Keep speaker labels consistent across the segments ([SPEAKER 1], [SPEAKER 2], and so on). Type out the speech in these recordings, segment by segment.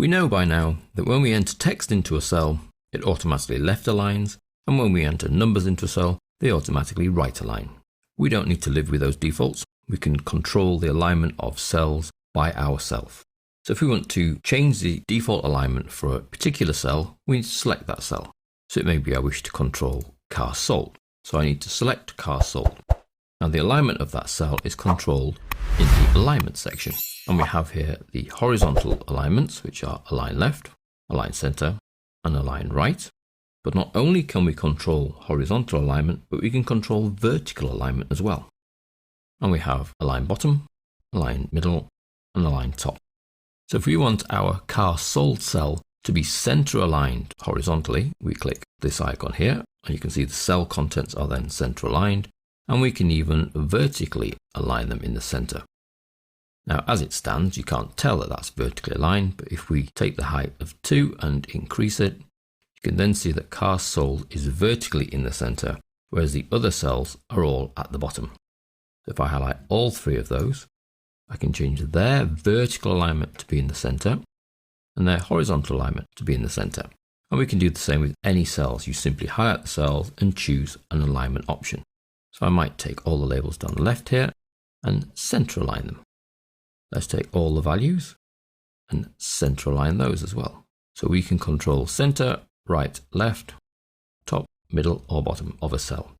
[SPEAKER 1] We know by now that when we enter text into a cell, it automatically left aligns, and when we enter numbers into a cell, they automatically right align. We don't need to live with those defaults. We can control the alignment of cells by ourselves. So if we want to change the default alignment for a particular cell, we need to select that cell. So it may be I wish to control car salt. So I need to select car salt. Now the alignment of that cell is controlled in the alignment section. And we have here the horizontal alignments, which are align left, align center, and align right. But not only can we control horizontal alignment, but we can control vertical alignment as well. And we have align bottom, align middle, and align top. So if we want our car sold cell to be center aligned horizontally, we click this icon here, and you can see the cell contents are then center aligned, and we can even vertically align them in the center. Now, as it stands, you can't tell that that's vertically aligned, but if we take the height of 2 and increase it, you can then see that car sold is vertically in the center, whereas the other cells are all at the bottom. So if I highlight all 3 of those, I can change their vertical alignment to be in the center and their horizontal alignment to be in the center. And we can do the same with any cells. You simply highlight the cells and choose an alignment option. So I might take all the labels down the left here and center align them. Let's take all the values and center align those as well. So we can control center, right, left, top, middle, or bottom of a cell.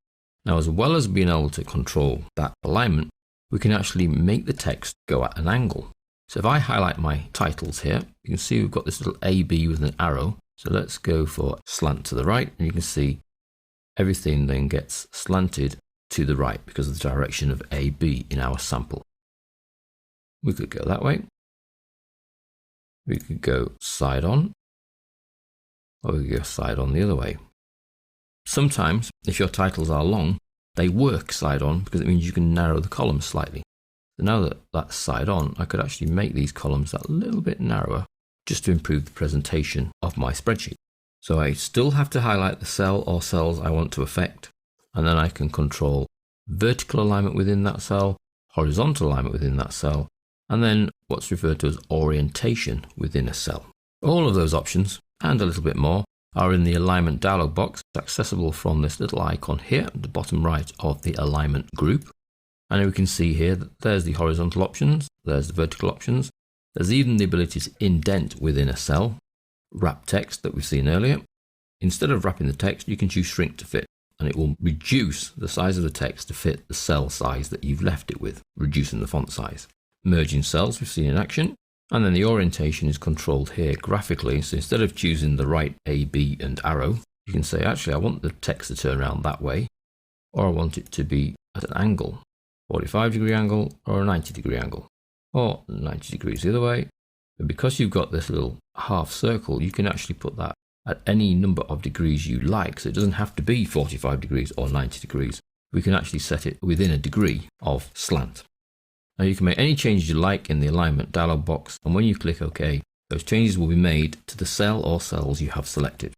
[SPEAKER 1] Now, as well as being able to control that alignment, we can actually make the text go at an angle. So if I highlight my titles here, you can see we've got this little AB with an arrow. So let's go for slant to the right, and you can see everything then gets slanted to the right because of the direction of AB in our sample. We could go that way. We could go side on, or we could go side on the other way. Sometimes, if your titles are long, they work side on because it means you can narrow the columns slightly. So now that that's side on, I could actually make these columns that little bit narrower just to improve the presentation of my spreadsheet. So I still have to highlight the cell or cells I want to affect, and then I can control vertical alignment within that cell, horizontal alignment within that cell, and then what's referred to as orientation within a cell. All of those options, and a little bit more, are in the alignment dialog box, accessible from this little icon here at the bottom right of the alignment group. And we can see here that there's the horizontal options, there's the vertical options, there's even the ability to indent within a cell, wrap text that we've seen earlier. Instead of wrapping the text, you can choose shrink to fit, and it will reduce the size of the text to fit the cell size that you've left it with, reducing the font size. Merging cells we've seen in action. And then the orientation is controlled here graphically. So instead of choosing the right A, B, and arrow, you can say, actually, I want the text to turn around that way, or I want it to be at an angle, 45-degree angle or a 90-degree angle, or 90 degrees the other way. But because you've got this little half circle, you can actually put that at any number of degrees you like. So it doesn't have to be 45 degrees or 90 degrees. We can actually set it within a degree of slant. Now you can make any changes you like in the alignment dialog box, and when you click OK, those changes will be made to the cell or cells you have selected.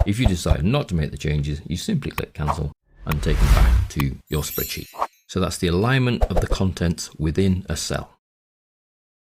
[SPEAKER 1] If you decide not to make the changes, you simply click cancel and take them back to your spreadsheet. So that's the alignment of the contents within a cell.